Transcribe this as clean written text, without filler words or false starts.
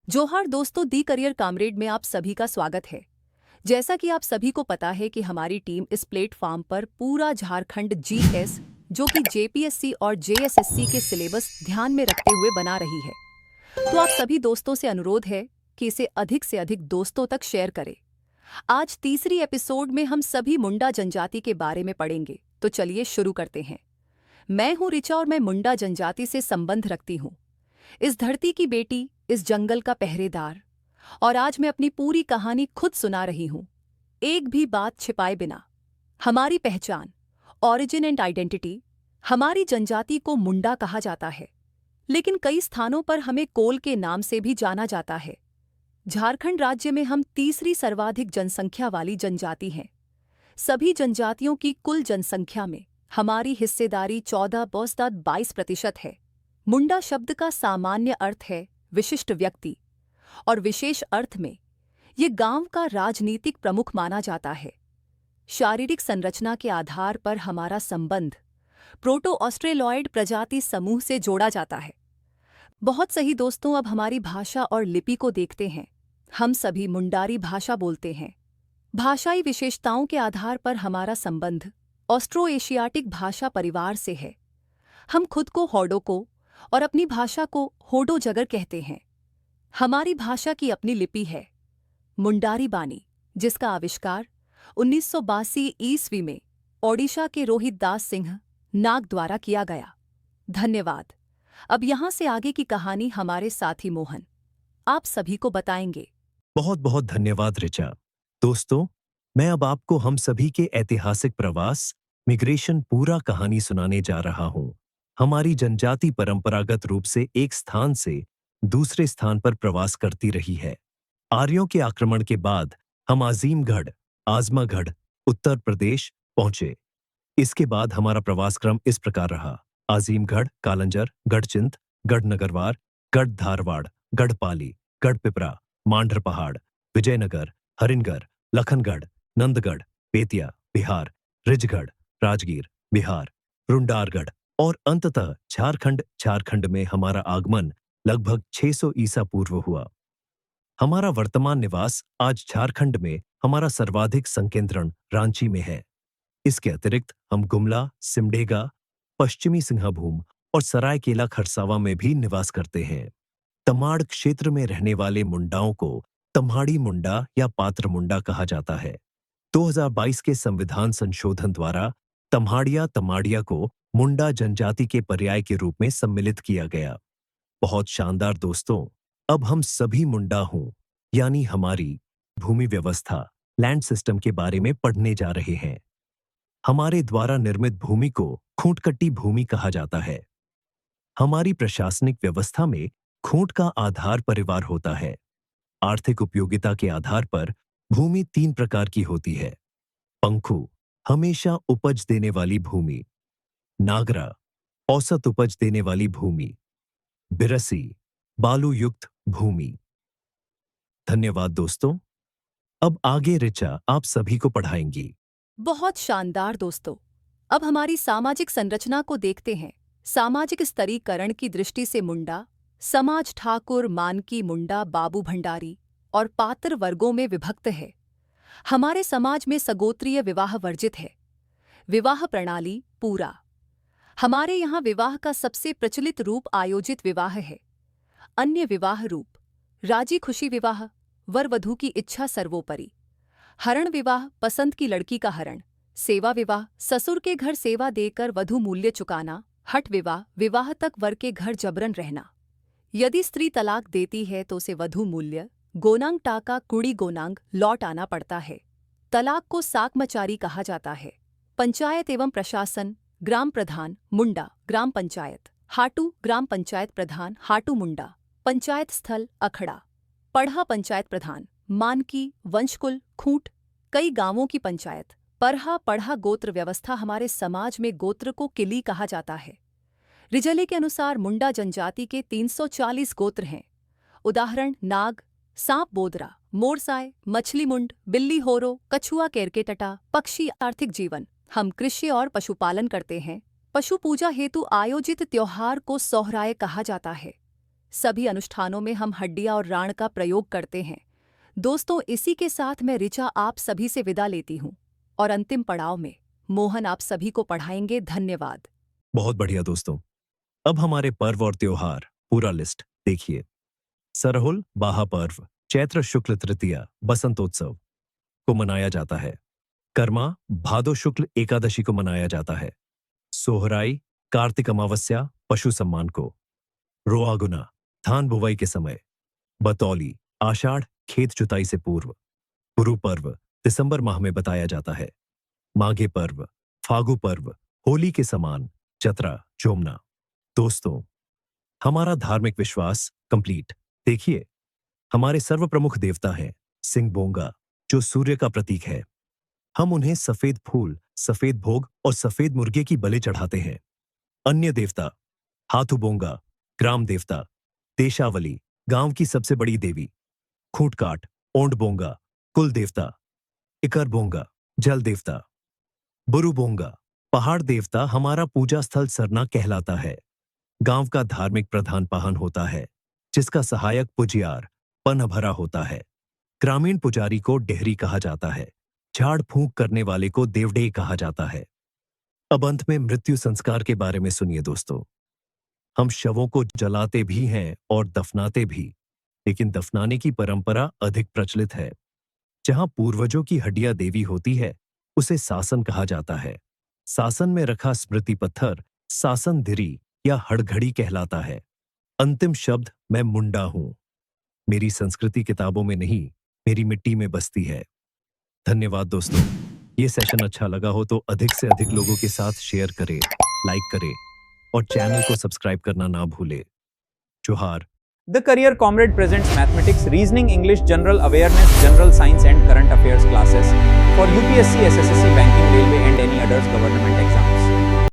जोहार दोस्तों, दी career comrade में आप सभी का स्वागत है। जैसा कि आप सभी को पता है कि हमारी टीम इस प्लेटफॉर्म पर पूरा झारखंड जीएस जो कि जेपीएससी और जेएसएससी के सिलेबस ध्यान में रखते हुए बना रही है। तो आप सभी दोस्तों से अनुरोध है कि इसे अधिक से अधिक दोस्तों तक शेयर करें। आज तीसरी एपिसोड में हम सभी मुंडा जनजाति के बारे में पढ़ेंगे, तो चलिए शुरू करते हैं। मैं हूं रिचा और मैं मुंडा जनजाति से संबंध रखती हूं, इस धरती की बेटी, इस जंगल का पहरेदार। और आज मैं अपनी पूरी कहानी खुद सुना रही हूं, एक भी बात छिपाए बिना। हमारी पहचान, ऑरिजिन एंड आइडेंटिटी। हमारी जनजाति को मुंडा कहा जाता है, लेकिन कई स्थानों पर हमें कोल के नाम से भी जाना जाता है। झारखंड राज्य में हम तीसरी सर्वाधिक जनसंख्या वाली जनजाति हैं। सभी जनजातियों की कुल जनसंख्या में हमारी हिस्सेदारी 14.22% है। मुंडा शब्द का सामान्य अर्थ है विशिष्ट व्यक्ति, और विशेष अर्थ में ये गांव का राजनीतिक प्रमुख माना जाता है। शारीरिक संरचना के आधार पर हमारा संबंध प्रोटो ऑस्ट्रेलॉयड प्रजाति समूह से जोड़ा जाता है। बहुत सही दोस्तों, अब हमारी भाषा और लिपि को देखते हैं। हम सभी मुंडारी भाषा बोलते हैं। भाषाई विशेषताओं के आधार पर हमारा संबंध ऑस्ट्रो एशियाटिक भाषा परिवार से है। हम खुद को होडोको और अपनी भाषा को होडो जगर कहते हैं। हमारी भाषा की अपनी लिपि है, मुंडारी बानी, जिसका आविष्कार 1982 ईस्वी में ओडिशा के रोहित दास सिंह नाग द्वारा किया गया। धन्यवाद। अब यहाँ से आगे की कहानी हमारे साथी मोहन आप सभी को बताएंगे। बहुत बहुत धन्यवाद रिचा। दोस्तों, मैं अब आपको हम सभी के ऐतिहासिक प्रवास मिग्रेशन पूरा कहानी सुनाने जा रहा हूं। हमारी जनजाति परंपरागत रूप से एक स्थान से दूसरे स्थान पर प्रवास करती रही है। आर्यों के आक्रमण के बाद हम आजीमगढ़, आजमागढ़, उत्तर प्रदेश पहुंचे। इसके बाद हमारा प्रवास क्रम इस प्रकार रहा: आजीमगढ़, कालंजर, गढ़चिंत, गढ़नगरवार, गढ़ धारवाड़, गढ़पाली, गढ़पिपरा, मांडर पहाड़, विजयनगर, हरिनगर, लखनगढ़, नंदगढ़, बेतिया बिहार, रिजगढ़, राजगीर बिहार, रुंडारगढ़ और अंततः झारखंड में हमारा आगमन लगभग 600 ईसा पूर्व हुआ। हमारा वर्तमान निवास आज झारखंड में हमारा सर्वाधिक संकेंद्रण रांची में है। इसके अतिरिक्त हम गुमला, सिमडेगा, पश्चिमी सिंहभूम और सरायकेला खरसावा में भी निवास करते हैं। तमाड़ क्षेत्र में रहने वाले मुंडाओं को तम्हाड़ी मुंडा या पात्र मुंडा कहा जाता है। 2022 के संविधान संशोधन द्वारा तमाड़िया को मुंडा जनजाति के पर्याय के रूप में सम्मिलित किया गया। बहुत शानदार दोस्तों, अब हम सभी मुंडा हूं यानी हमारी भूमि व्यवस्था, लैंड सिस्टम के बारे में पढ़ने जा रहे हैं। हमारे द्वारा निर्मित भूमि को खूंटकट्टी भूमि कहा जाता है। हमारी प्रशासनिक व्यवस्था में खूंट का आधार परिवार होता है। आर्थिक उपयोगिता के आधार पर भूमि 3 प्रकार की होती है: पंखु, हमेशा उपज देने वाली भूमि; नागरा, औसत उपज देने वाली भूमि; बिरसी, बालू युक्त भूमि। धन्यवाद दोस्तों। अब आगे रिचा आप सभी को पढ़ाएंगी। बहुत शानदार दोस्तों, अब हमारी सामाजिक संरचना को देखते हैं। सामाजिक स्तरीकरण की दृष्टि से मुंडा समाज ठाकुर, मानकी, मुंडा, बाबू भंडारी और पात्र वर्गों में विभक्त है। हमारे समाज में सगोत्रीय विवाह वर्जित है। विवाह प्रणाली पूरा। हमारे यहाँ विवाह का सबसे प्रचलित रूप आयोजित विवाह है। अन्य विवाह रूप: राजी खुशी विवाह, वर वधू की इच्छा सर्वोपरि; हरण विवाह, पसंद की लड़की का हरण; सेवा विवाह, ससुर के घर सेवा देकर वधू मूल्य चुकाना; हठ विवाह, विवाह तक वर के घर जबरन रहना। यदि स्त्री तलाक देती है तो उसे वधू मूल्य गोनांग टाका कुड़ी गोनांग लौट आना पड़ता है। तलाक को साकमचारी कहा जाता है। पंचायत एवं प्रशासन: ग्राम प्रधान मुंडा, ग्राम पंचायत; हाटू, ग्राम पंचायत प्रधान हाटू मुंडा; पंचायत स्थल अखड़ा; पढ़ा, पंचायत प्रधान; मानकी, वंशकुल, खूंट, कई गांवों की पंचायत; परहा, पढ़ा गोत्र व्यवस्था। हमारे समाज में गोत्र को किली कहा जाता है। रिजले के अनुसार मुंडा जनजाति के 340 गोत्र हैं। उदाहरण: नाग, सांप बोदरा, मोरसाय, मछली मुंड, बिल्ली होरो, कछुआ केरकेटटा। पक्षी, आर्थिक जीवन: हम कृषि और पशुपालन करते हैं। पशु पूजा हेतु आयोजित त्योहार को सोहराय कहा जाता है। सभी अनुष्ठानों में हम हड्डियां और राण का प्रयोग करते हैं। दोस्तों, इसी के साथ मैं ऋचा आप सभी से विदा लेती हूँ और अंतिम पड़ाव में मोहन आप सभी को पढ़ाएंगे। धन्यवाद। बहुत बढ़िया दोस्तों। अब हमारे पर्व और त्योहार पूरा लिस्ट देखिए। सरहुल बाहा पर्व चैत्र शुक्ल तृतीया बसंतोत्सव को मनाया जाता है। कर्मा भादो शुक्ल एकादशी को मनाया जाता है। सोहराई कार्तिक अमावस्या पशु सम्मान को। रोआगुना धान बुवाई के समय। बतौली आषाढ़ खेत जुताई से पूर्व। गुरु पर्व दिसंबर माह में बताया जाता है। माघे पर्व फागु पर्व होली के समान चतरा जोमना। दोस्तों, हमारा धार्मिक विश्वास कंप्लीट देखिए। हमारे सर्व प्रमुख देवता हैं सिंह बोंगा, जो सूर्य का प्रतीक है। हम उन्हें सफेद फूल, सफेद भोग और सफेद मुर्गे की बलि चढ़ाते हैं। अन्य देवता हाथू बोंगा ग्राम देवता, देशावली गांव की सबसे बड़ी देवी, खूंटकाट ओंड बोंगा कुल देवता, इकर बोंगा जल देवता, बुरु बोंगा पहाड़ देवता हमारा पूजा स्थल सरना कहलाता है। गांव का धार्मिक प्रधान पाहन होता है, जिसका सहायक पुजियार पन भरा होता है। ग्रामीण पुजारी को डेहरी कहा जाता है। झाड़ फूंक करने वाले को देवडेय कहा जाता है। अब अंत में मृत्यु संस्कार के बारे में सुनिए दोस्तों। हम शवों को जलाते भी हैं और दफनाते भी, लेकिन दफनाने की परंपरा अधिक प्रचलित है। जहां पूर्वजों की हड्डियां देवी होती है, उसे सासन कहा जाता है। सासन में रखा स्मृति पत्थर सासन धिरी या हड़घड़ी कहलाता है। अंतिम शब्द मैं मुंडा हूं। मेरी संस्कृति किताबों में नहीं, मेरी मिट्टी में बसती है। धन्यवाद दोस्तों। ये सेशन अच्छा लगा हो तो अधिक से अधिक लोगों के साथ शेयर करें, लाइक करें और चैनल को सब्सक्राइब करना ना भूलें। जोहार। The Career Comrade presents mathematics, reasoning, English, general awareness, general science and current affairs classes for UPSC, SSSC, banking, railway and any others government